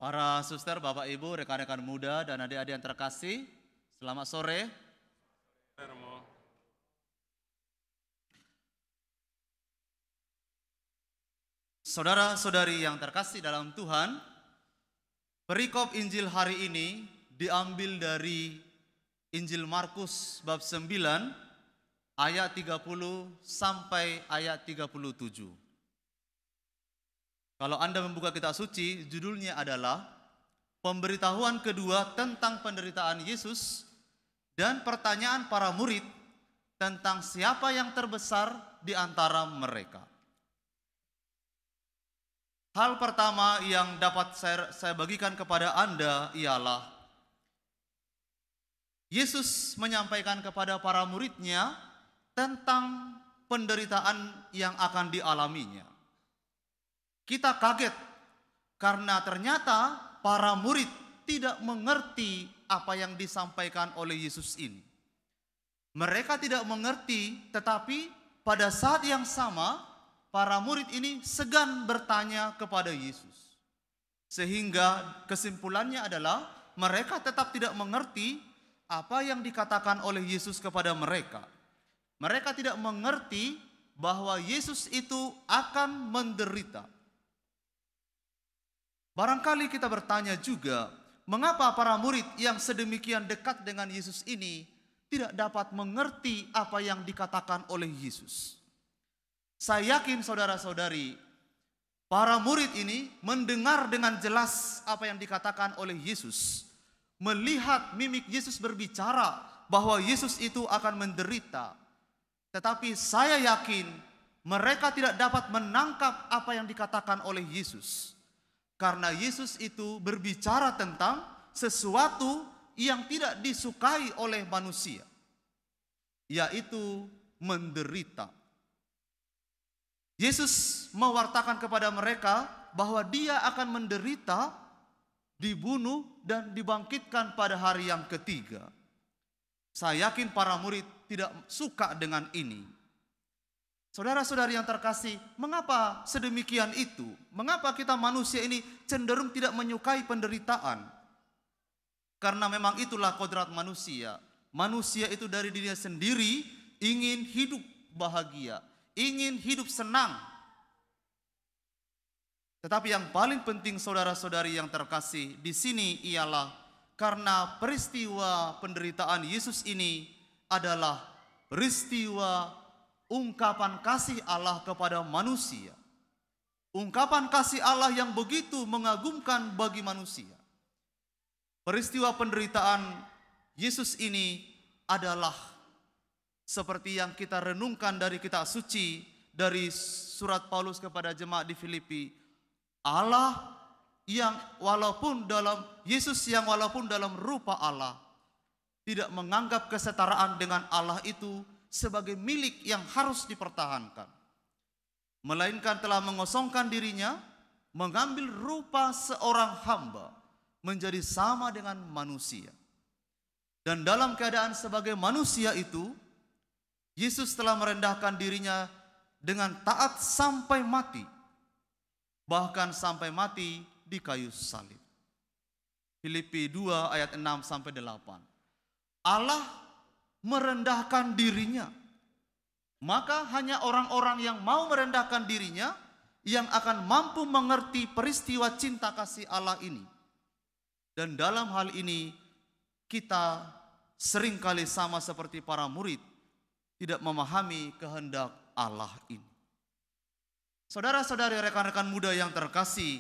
Para suster, Bapak Ibu, rekan-rekan muda, dan adik-adik yang terkasih, selamat sore. Saudara-saudari yang terkasih dalam Tuhan, perikop Injil hari ini diambil dari Injil Markus bab 9 ayat 30 sampai ayat 37. Kalau Anda membuka kitab suci, judulnya adalah pemberitahuan kedua tentang penderitaan Yesus dan pertanyaan para murid tentang siapa yang terbesar di antara mereka. Hal pertama yang dapat saya bagikan kepada Anda ialah Yesus menyampaikan kepada para muridnya tentang penderitaan yang akan dialaminya. Kita kaget karena ternyata para murid tidak mengerti apa yang disampaikan oleh Yesus ini. Mereka tidak mengerti, tetapi pada saat yang sama para murid ini segan bertanya kepada Yesus. Sehingga kesimpulannya adalah mereka tetap tidak mengerti apa yang dikatakan oleh Yesus kepada mereka. Mereka tidak mengerti bahwa Yesus itu akan menderita. Barangkali kita bertanya juga, mengapa para murid yang sedemikian dekat dengan Yesus ini tidak dapat mengerti apa yang dikatakan oleh Yesus? Saya yakin saudara-saudari, para murid ini mendengar dengan jelas apa yang dikatakan oleh Yesus. Melihat mimik Yesus berbicara bahwa Yesus itu akan menderita. Tetapi saya yakin mereka tidak dapat menangkap apa yang dikatakan oleh Yesus. Karena Yesus itu berbicara tentang sesuatu yang tidak disukai oleh manusia, yaitu menderita. Yesus mewartakan kepada mereka bahwa dia akan menderita, dibunuh, dan dibangkitkan pada hari yang ketiga. Saya yakin para murid tidak suka dengan ini. Saudara-saudari yang terkasih, mengapa sedemikian itu? Mengapa kita manusia ini cenderung tidak menyukai penderitaan? Karena memang itulah kodrat manusia. Manusia itu dari dirinya sendiri ingin hidup bahagia, ingin hidup senang. Tetapi yang paling penting saudara-saudari yang terkasih di sini ialah karena peristiwa penderitaan Yesus ini adalah peristiwa ungkapan kasih Allah kepada manusia. Ungkapan kasih Allah yang begitu mengagumkan bagi manusia. Peristiwa penderitaan Yesus ini adalah seperti yang kita renungkan dari kitab suci, dari surat Paulus kepada jemaat di Filipi. Allah yang walaupun dalam Yesus yang walaupun dalam rupa Allah tidak menganggap kesetaraan dengan Allah itu sebagai milik yang harus dipertahankan, melainkan telah mengosongkan dirinya, mengambil rupa seorang hamba, menjadi sama dengan manusia. Dan dalam keadaan sebagai manusia itu, Yesus telah merendahkan dirinya dengan taat sampai mati, bahkan sampai mati di kayu salib. Filipi 2 ayat 6 sampai 8. Allah merendahkan dirinya, maka hanya orang-orang yang mau merendahkan dirinya yang akan mampu mengerti peristiwa cinta kasih Allah ini. Dan dalam hal ini kita seringkali sama seperti para murid tidak memahami kehendak Allah ini. Saudara-saudari, rekan-rekan muda yang terkasih,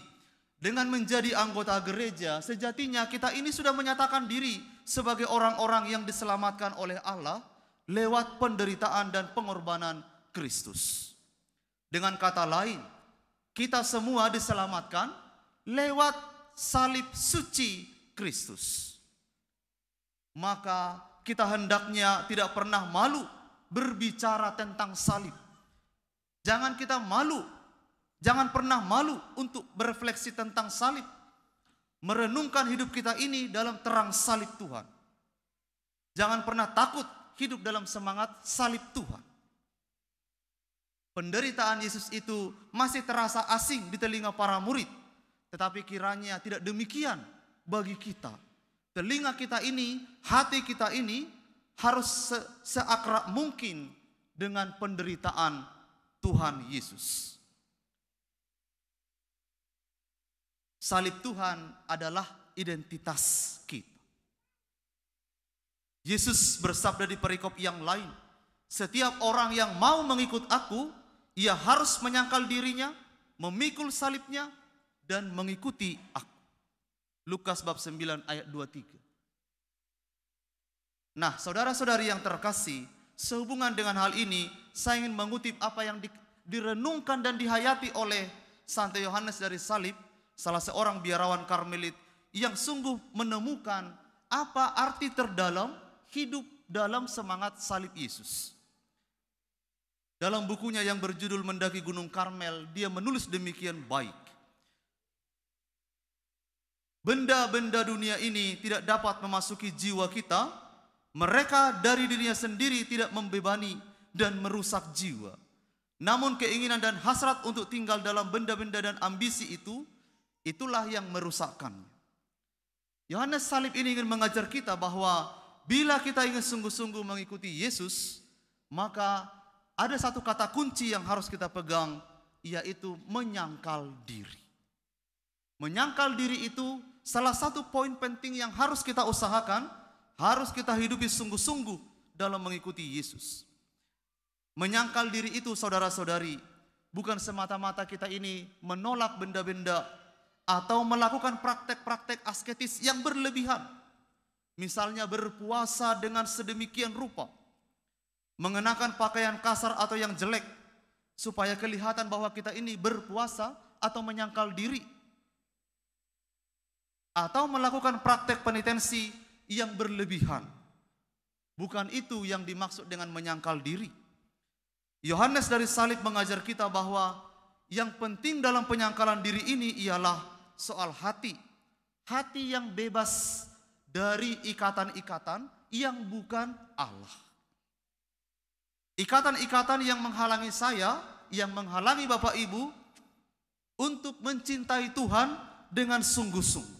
dengan menjadi anggota gereja, sejatinya kita ini sudah menyatakan diri sebagai orang-orang yang diselamatkan oleh Allah lewat penderitaan dan pengorbanan Kristus. Dengan kata lain, kita semua diselamatkan lewat salib suci Kristus. Maka kita hendaknya tidak pernah malu berbicara tentang salib. Jangan kita malu, jangan pernah malu untuk berefleksi tentang salib. Merenungkan hidup kita ini dalam terang salib Tuhan. Jangan pernah takut hidup dalam semangat salib Tuhan. Penderitaan Yesus itu masih terasa asing di telinga para murid. Tetapi kiranya tidak demikian bagi kita. Telinga kita ini, hati kita ini harus seakrab mungkin dengan penderitaan Tuhan Yesus. Salib Tuhan adalah identitas kita. Yesus bersabda di perikop yang lain, setiap orang yang mau mengikut aku, ia harus menyangkal dirinya, memikul salibnya, dan mengikuti aku. Lukas bab 9 ayat 23. Nah, saudara-saudari yang terkasih, sehubungan dengan hal ini, saya ingin mengutip apa yang direnungkan dan dihayati oleh Santo Yohanes dari Salib, salah seorang biarawan Karmelit yang sungguh menemukan apa arti terdalam hidup dalam semangat salib Yesus. Dalam bukunya yang berjudul Mendaki Gunung Karmel, dia menulis demikian baik. Benda-benda dunia ini tidak dapat memasuki jiwa kita. Mereka dari dirinya sendiri tidak membebani dan merusak jiwa. Namun keinginan dan hasrat untuk tinggal dalam benda-benda dan ambisi itu, itulah yang merusakkannya. Yohanes Salib ini ingin mengajar kita bahwa bila kita ingin sungguh-sungguh mengikuti Yesus, maka ada satu kata kunci yang harus kita pegang, yaitu menyangkal diri. Menyangkal diri itu salah satu poin penting yang harus kita usahakan, harus kita hidupi sungguh-sungguh dalam mengikuti Yesus. Menyangkal diri itu, saudara-saudari, bukan semata-mata kita ini menolak benda-benda atau melakukan praktek-praktek asketis yang berlebihan. Misalnya berpuasa dengan sedemikian rupa, mengenakan pakaian kasar atau yang jelek, supaya kelihatan bahwa kita ini berpuasa atau menyangkal diri. Atau melakukan praktek penitensi yang berlebihan. Bukan itu yang dimaksud dengan menyangkal diri. Yohanes dari Salib mengajar kita bahwa yang penting dalam penyangkalan diri ini ialah soal hati. Hati yang bebas dari ikatan-ikatan yang bukan Allah. Ikatan-ikatan yang menghalangi saya, yang menghalangi Bapak Ibu untuk mencintai Tuhan dengan sungguh-sungguh.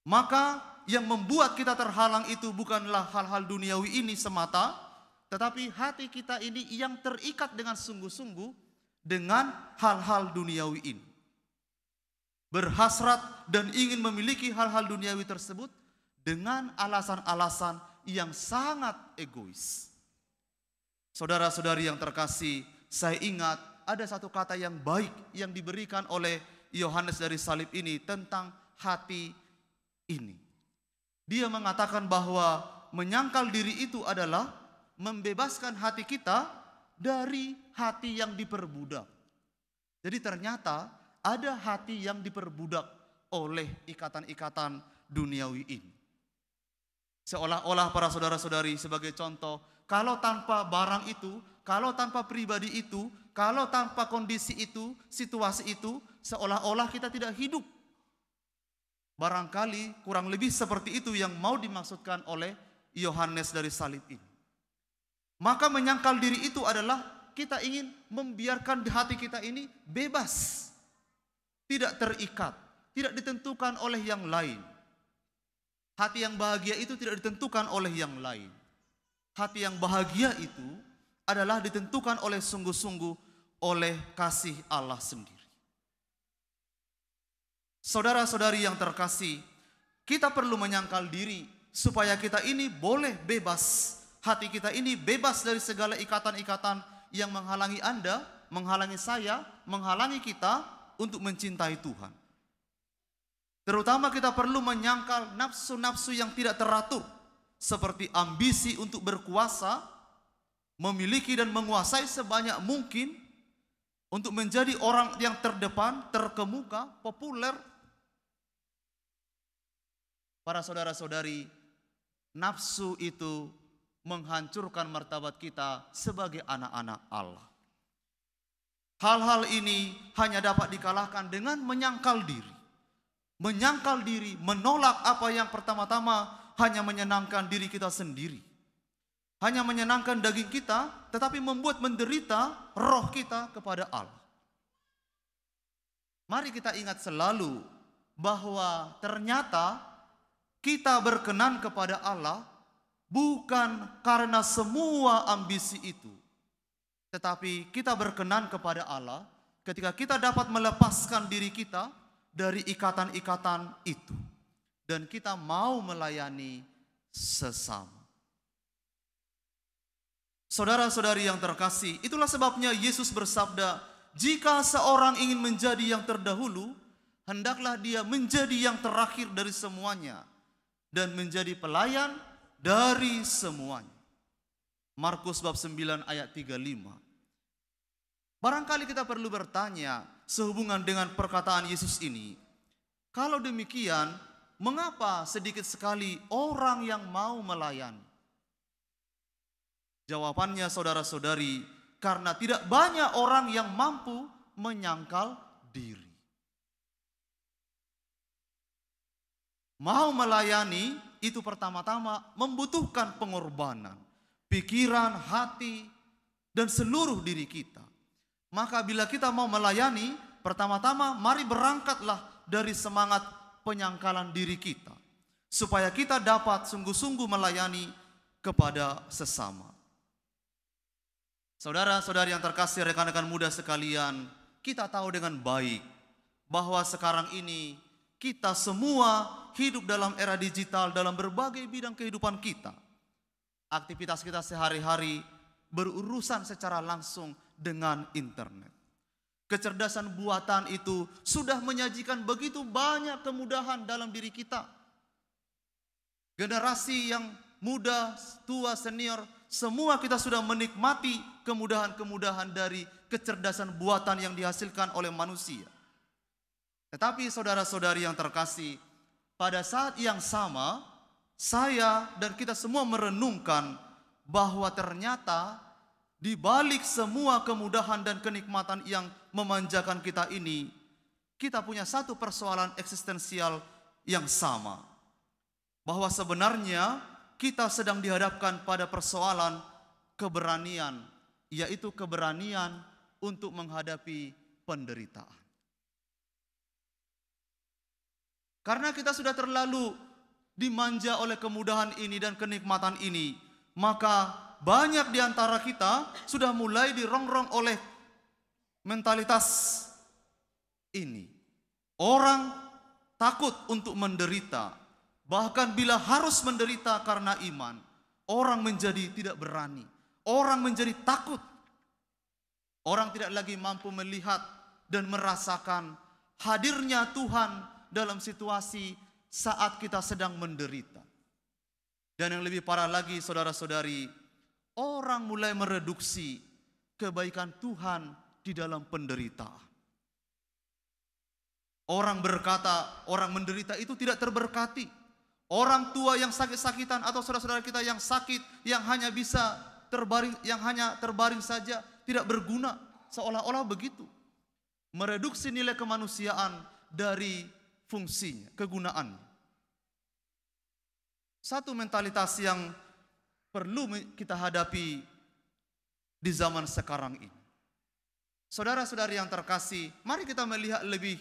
Maka yang membuat kita terhalang itu bukanlah hal-hal duniawi ini semata, tetapi hati kita ini yang terikat dengan sungguh-sungguh dengan hal-hal duniawi ini. Berhasrat dan ingin memiliki hal-hal duniawi tersebut dengan alasan-alasan yang sangat egois. Saudara-saudari yang terkasih, saya ingat ada satu kata yang baik yang diberikan oleh Yohanes dari Salib ini tentang hati ini. Dia mengatakan bahwa menyangkal diri itu adalah membebaskan hati kita dari hati yang diperbudak. Jadi ternyata ada hati yang diperbudak oleh ikatan-ikatan duniawi ini. Seolah-olah para saudara-saudari sebagai contoh, kalau tanpa barang itu, kalau tanpa pribadi itu, kalau tanpa kondisi itu, situasi itu, seolah-olah kita tidak hidup. Barangkali kurang lebih seperti itu yang mau dimaksudkan oleh Yohanes dari Salib ini. Maka menyangkal diri itu adalah kita ingin membiarkan hati kita ini bebas. Tidak terikat, tidak ditentukan oleh yang lain. Hati yang bahagia itu tidak ditentukan oleh yang lain. Hati yang bahagia itu adalah ditentukan oleh sungguh-sungguh oleh kasih Allah sendiri. Saudara-saudari yang terkasih, kita perlu menyangkal diri supaya kita ini boleh bebas. Hati kita ini bebas dari segala ikatan-ikatan yang menghalangi Anda, menghalangi saya, menghalangi kita untuk mencintai Tuhan. Terutama kita perlu menyangkal nafsu-nafsu yang tidak teratur, seperti ambisi untuk berkuasa, memiliki dan menguasai sebanyak mungkin, untuk menjadi orang yang terdepan, terkemuka, populer. Para saudara-saudari, nafsu itu menghancurkan martabat kita sebagai anak-anak Allah. Hal-hal ini hanya dapat dikalahkan dengan menyangkal diri. Menyangkal diri, menolak apa yang pertama-tama hanya menyenangkan diri kita sendiri. Hanya menyenangkan daging kita, tetapi membuat menderita roh kita kepada Allah. Mari kita ingat selalu bahwa ternyata kita berkenan kepada Allah bukan karena semua ambisi itu. Tetapi kita berkenan kepada Allah ketika kita dapat melepaskan diri kita dari ikatan-ikatan itu. Dan kita mau melayani sesama. Saudara-saudari yang terkasih, itulah sebabnya Yesus bersabda, jika seorang ingin menjadi yang terdahulu, hendaklah dia menjadi yang terakhir dari semuanya dan menjadi pelayan dari semuanya. Markus bab 9 ayat 35. Barangkali kita perlu bertanya sehubungan dengan perkataan Yesus ini. Kalau demikian, mengapa sedikit sekali orang yang mau melayani? Jawabannya saudara-saudari, karena tidak banyak orang yang mampu menyangkal diri. Mau melayani itu pertama-tama membutuhkan pengorbanan, pikiran, hati, dan seluruh diri kita. Maka bila kita mau melayani, pertama-tama mari berangkatlah dari semangat penyangkalan diri kita, supaya kita dapat sungguh-sungguh melayani kepada sesama. Saudara-saudari yang terkasih, rekan-rekan muda sekalian, kita tahu dengan baik bahwa sekarang ini kita semua hidup dalam era digital dalam berbagai bidang kehidupan kita. Aktivitas kita sehari-hari berurusan secara langsung dengan internet. Kecerdasan buatan itu sudah menyajikan begitu banyak kemudahan dalam diri kita. Generasi yang muda, tua, senior, semua kita sudah menikmati kemudahan-kemudahan dari kecerdasan buatan yang dihasilkan oleh manusia. Tetapi saudara-saudari yang terkasih, pada saat yang sama, saya dan kita semua merenungkan bahwa ternyata di balik semua kemudahan dan kenikmatan yang memanjakan kita ini, kita punya satu persoalan eksistensial yang sama. Bahwa sebenarnya kita sedang dihadapkan pada persoalan keberanian, yaitu keberanian untuk menghadapi penderitaan. Karena kita sudah terlalu dimanja oleh kemudahan ini dan kenikmatan ini, maka banyak di antara kita sudah mulai dirongrong oleh mentalitas ini. Orang takut untuk menderita. Bahkan bila harus menderita karena iman, orang menjadi tidak berani. Orang menjadi takut. Orang tidak lagi mampu melihat dan merasakan hadirnya Tuhan dalam situasi saat kita sedang menderita. Dan yang lebih parah lagi saudara-saudari, orang mulai mereduksi kebaikan Tuhan di dalam penderitaan. Orang berkata, orang menderita itu tidak terberkati. Orang tua yang sakit-sakitan atau saudara-saudara kita yang sakit, yang hanya bisa terbaring, yang hanya terbaring saja, tidak berguna, seolah-olah begitu. Mereduksi nilai kemanusiaan dari fungsinya, kegunaannya. Satu mentalitas yang perlu kita hadapi di zaman sekarang ini. Saudara-saudari yang terkasih, mari kita melihat lebih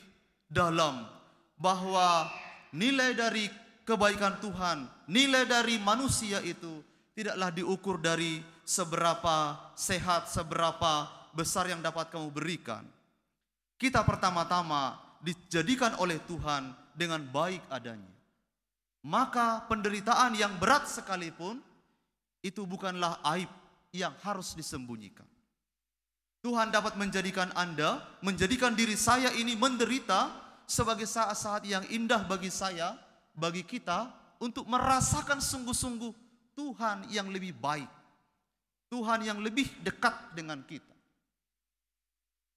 dalam bahwa nilai dari kebaikan Tuhan, nilai dari manusia itu tidaklah diukur dari seberapa sehat, seberapa besar yang dapat kamu berikan. Kita pertama-tama dijadikan oleh Tuhan dengan baik adanya. Maka penderitaan yang berat sekalipun itu bukanlah aib yang harus disembunyikan. Tuhan dapat menjadikan Anda, menjadikan diri saya ini menderita sebagai saat-saat yang indah bagi saya, bagi kita untuk merasakan sungguh-sungguh Tuhan yang lebih baik, Tuhan yang lebih dekat dengan kita.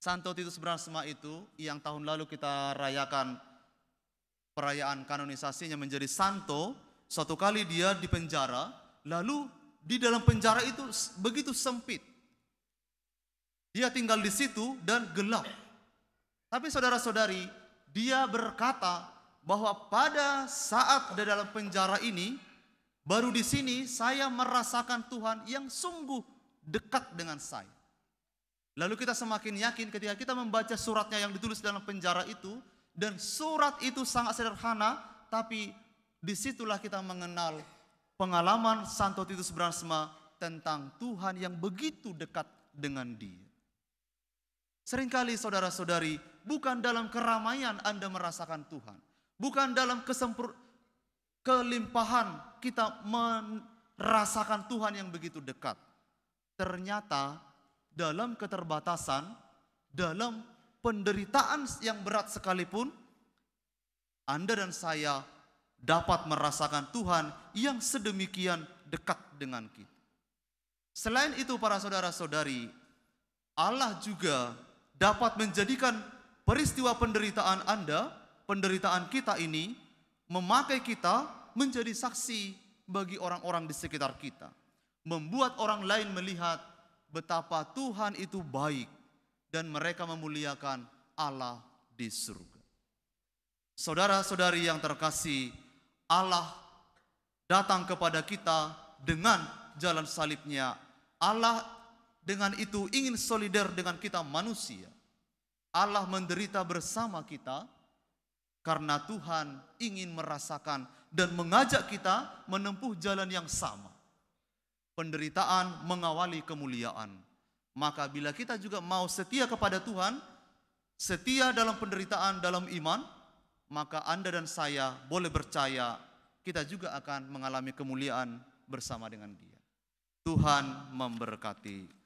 Santo Titus Brahma itu yang tahun lalu kita rayakan perayaan kanonisasinya menjadi santo, suatu kali dia di penjara, lalu di dalam penjara itu begitu sempit. Dia tinggal di situ dan gelap. Tapi saudara-saudari, dia berkata bahwa pada saat di dalam penjara ini, baru di sini saya merasakan Tuhan yang sungguh dekat dengan saya. Lalu kita semakin yakin ketika kita membaca suratnya yang ditulis dalam penjara itu, dan surat itu sangat sederhana, tapi disitulah kita mengenal pengalaman Santo Titus Brahma tentang Tuhan yang begitu dekat dengan dia. Seringkali saudara-saudari, bukan dalam keramaian Anda merasakan Tuhan. Bukan dalam kelimpahan kita merasakan Tuhan yang begitu dekat. Ternyata dalam keterbatasan, dalam penderitaan yang berat sekalipun, Anda dan saya dapat merasakan Tuhan yang sedemikian dekat dengan kita. Selain itu para saudara-saudari, Allah juga dapat menjadikan peristiwa penderitaan Anda, penderitaan kita ini, memakai kita menjadi saksi bagi orang-orang di sekitar kita. Membuat orang lain melihat betapa Tuhan itu baik dan mereka memuliakan Allah di surga. Saudara-saudari yang terkasih, Allah datang kepada kita dengan jalan salibnya. Allah dengan itu ingin solider dengan kita manusia. Allah menderita bersama kita karena Tuhan ingin merasakan dan mengajak kita menempuh jalan yang sama. Penderitaan mengawali kemuliaan. Maka bila kita juga mau setia kepada Tuhan, setia dalam penderitaan, dalam iman, maka Anda dan saya boleh percaya kita juga akan mengalami kemuliaan bersama dengan Dia. Tuhan memberkati.